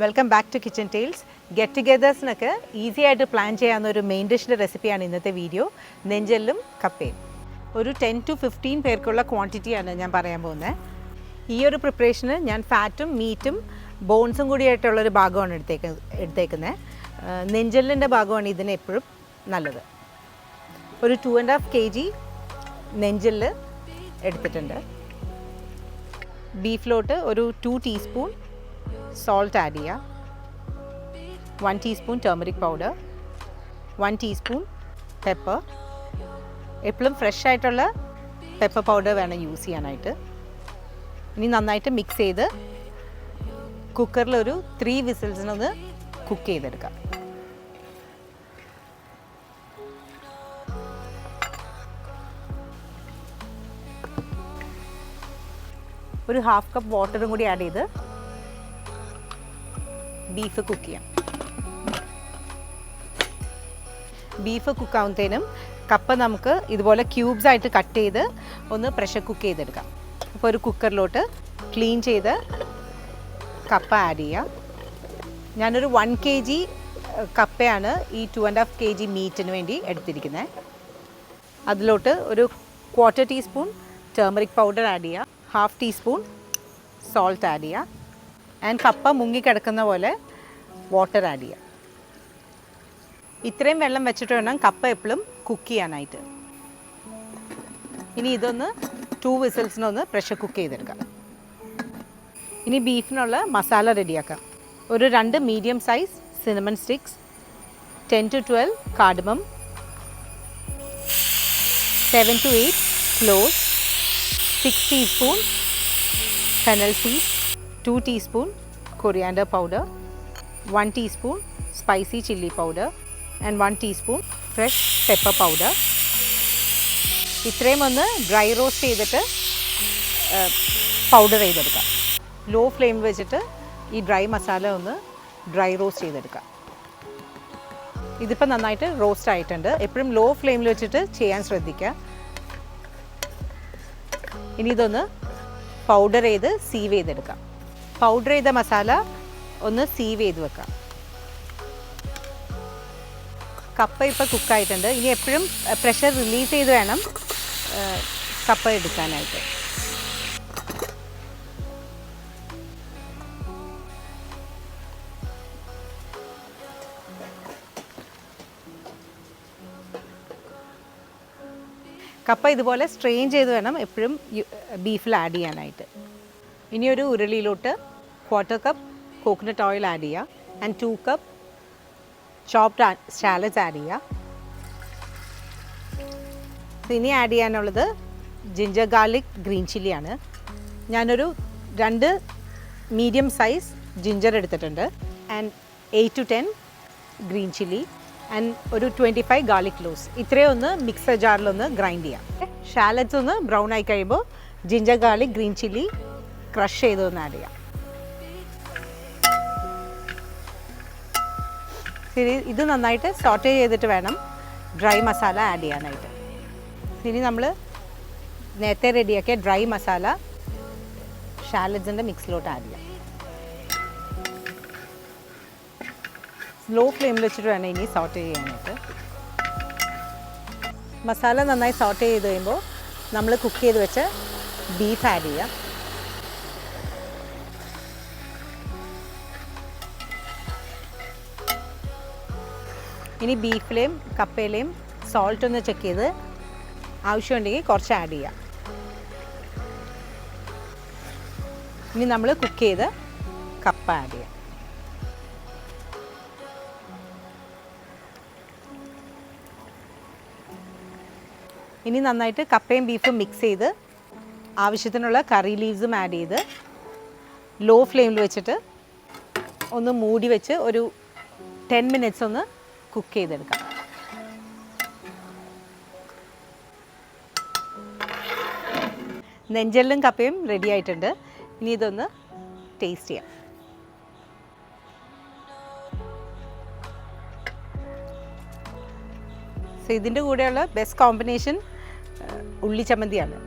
Welcome back to Kitchen Tales. Get ടുഗെദേഴ്സിനൊക്കെ easy ആയിട്ട് plan ചെയ്യാവുന്ന ഒരു മെയിൻ ഡിഷിൻ്റെ റെസിപ്പിയാണ് ഇന്നത്തെ വീഡിയോ. നെഞ്ചെല്ലും കപ്പയും. ഒരു 10 to 15 പേർക്കുള്ള ക്വാണ്ടിറ്റിയാണ് ഞാൻ പറയാൻ പോകുന്നത്. ഈ ഒരു പ്രിപ്പറേഷന് ഞാൻ ഫാറ്റും മീറ്റും ബോൺസും കൂടിയായിട്ടുള്ളൊരു ഭാഗമാണ് എടുത്തേക്കുന്നത്. നെഞ്ചെല്ലിൻ്റെ ഭാഗമാണ് ഇതിന് എപ്പോഴും നല്ലത്. ഒരു 2.5 kg നെഞ്ചെല്ല് എടുത്തിട്ടുണ്ട്. ബീഫിലോട്ട് ഒരു 2 ടീസ്പൂൺ സോൾട്ട് ആഡ് ചെയ്യുക, 1 teaspoon turmeric powder, 1 teaspoon pepper. എപ്പോഴും ഫ്രഷ് ആയിട്ടുള്ള പെപ്പർ പൗഡർ വേണം യൂസ് ചെയ്യാനായിട്ട്. ഇനി നന്നായിട്ട് മിക്സ് ചെയ്ത് കുക്കറിലൊരു 3 വിസിൽസിനൊന്ന് കുക്ക് ചെയ്തെടുക്കാം. ഒരു 1/2 കപ്പ് വാട്ടറും കൂടി ആഡ് ചെയ്ത് ബീഫ് കുക്ക് ചെയ്യാം. ബീഫ് കുക്കാവുന്നതിനും കപ്പ നമുക്ക് ഇതുപോലെ ക്യൂബ്സ് ആയിട്ട് കട്ട് ചെയ്ത് ഒന്ന് പ്രഷർ കുക്ക് ചെയ്തെടുക്കാം. അപ്പോൾ ഒരു കുക്കറിലോട്ട് ക്ലീൻ ചെയ്ത് കപ്പ ആഡ് ചെയ്യാം. ഞാനൊരു 1 kg കപ്പയാണ് ഈ 2.5 kg മീറ്റിന് വേണ്ടി എടുത്തിരിക്കുന്നത്. അതിലോട്ട് ഒരു 1/4 ടീസ്പൂൺ ടർമറിക് പൗഡർ ആഡ് ചെയ്യുക, 1/2 ടീസ്പൂൺ സോൾട്ട് ആഡ് ചെയ്യുക, ആൻഡ് കപ്പ മുങ്ങിക്കിടക്കുന്ന പോലെ വാട്ടർ ആഡ് ചെയ്യുക. ഇത്രയും വെള്ളം വെച്ചിട്ട് വേണം കപ്പ എപ്പോഴും കുക്ക് ചെയ്യാനായിട്ട്. ഇനി ഇതൊന്ന് 2 വിസിൽസിനൊന്ന് പ്രഷർ കുക്ക് ചെയ്തെടുക്കാം. ഇനി ബീഫിനുള്ള മസാല റെഡിയാക്കാം. ഒരു 2 medium size cinnamon sticks, 10 to 12 cardamom, 7 to 8 cloves, 6 teaspoon fennel seeds, 2 teaspoon coriander powder, 1 teaspoon spicy chili powder and 1 teaspoon fresh pepper powder. ഇത്രയും ഒന്ന് ഡ്രൈ റോസ്റ്റ് ചെയ്തിട്ട് പൗഡർ ചെയ്തെടുക്കാം. ലോ ഫ്ലെയിം വെച്ചിട്ട് ഈ ഡ്രൈ മസാല ഒന്ന് ഡ്രൈ റോസ്റ്റ് ചെയ്തെടുക്കാം. ഇതിപ്പോൾ നന്നായിട്ട് റോസ്റ്റ് ആയിട്ടുണ്ട്. എപ്പോഴും ലോ ഫ്ലെയിമിൽ വെച്ചിട്ട് ചെയ്യാൻ ശ്രദ്ധിക്കുക. ഇനി ഇതൊന്ന് പൗഡർ ചെയ്ത് സീവ് ചെയ്തെടുക്കാം. പൗഡർ ചെയ്ത മസാല ഒന്ന് സീവ് ചെയ്ത് വെക്കാം. കപ്പ ഇപ്പോൾ കുക്കായിട്ടുണ്ട്. ഇനി എപ്പോഴും പ്രഷർ റിലീസ് ചെയ്ത് വേണം കപ്പ എടുക്കാനായിട്ട്. കപ്പ ഇതുപോലെ സ്ട്രെയിൻ ചെയ്ത് വേണം എപ്പോഴും ബീഫിൽ ആഡ് ചെയ്യാനായിട്ട്. ഇനി ഒരു ഉരുളിയിലോട്ട് 1/4 കപ്പ് കോക്കനട്ട് ഓയിൽ ആഡ് ചെയ്യുക, and 2 cup chopped shallots add ചെയ്യുക. ഇനി ആഡ് ചെയ്യാനുള്ളത് ജിഞ്ചർ ഗാർലിക് ഗ്രീൻ ചില്ലിയാണ്. ഞാനൊരു 2 മീഡിയം സൈസ് ജിഞ്ചർ എടുത്തിട്ടുണ്ട്, and 8 to 10 green chilli, and ഒരു 25 ഗാർലിക് ക്ലോവ്സ്. ഇത്രയും ഒന്ന് മിക്സർ ജാറിലൊന്ന് ഗ്രൈൻഡ് ചെയ്യാം. ഷാലറ്റ്സ് ഒന്ന് ബ്രൗൺ ആയി കഴിയുമ്പോൾ ginger garlic green chilli crush ചെയ്തൊന്ന് ആഡ് ചെയ്യാം. ഇത് നന്നായിട്ട് സോട്ടേ ചെയ്തിട്ട് വേണം ഡ്രൈ മസാല ആഡ് ചെയ്യാനായിട്ട്. ഇനി നമ്മൾ നേരത്തെ റെഡിയാക്കിയ ഡ്രൈ മസാല ഷാലറ്റ്സിൻ്റെ മിക്സിലോട്ട് ആഡ് ചെയ്യാം. ലോ ഫ്ലെയിമിൽ വെച്ചിട്ട് വേണം ഇനി സോട്ട് ചെയ്യാനായിട്ട്. മസാല നന്നായി സോട്ട് ചെയ്ത് കഴിയുമ്പോൾ നമ്മൾ കുക്ക് ചെയ്ത് വെച്ച ബീഫ് ആഡ് ചെയ്യാം. ഇനി ബീഫിലെയും കപ്പയിലെയും സോൾട്ട് ഒന്ന് ചെക്ക് ചെയ്ത് ആവശ്യമുണ്ടെങ്കിൽ കുറച്ച് ആഡ് ചെയ്യാം. ഇനി നമ്മൾ കുക്ക് ചെയ്ത് കപ്പ ആഡ് ചെയ്യാം. ഇനി നന്നായിട്ട് കപ്പയും ബീഫും മിക്സ് ചെയ്ത് ആവശ്യത്തിനുള്ള കറി ലീവ്സും ആഡ് ചെയ്ത് ലോ ഫ്ലെയിമിൽ വെച്ചിട്ട് ഒന്ന് മൂടി വെച്ച് ഒരു 10 minutes ഒന്ന് കുക്ക് ചെയ്തെടുക്കാം. നെഞ്ചെല്ലും കപ്പയും റെഡി ആയിട്ടുണ്ട്. ഇനി ഇതൊന്ന് ടേസ്റ്റ് ചെയ്യാം. സോ ഇതിൻ്റെ കൂടെയുള്ള ബെസ്റ്റ് കോമ്പിനേഷൻ ഉള്ളി ചമ്മന്തിയാണ്.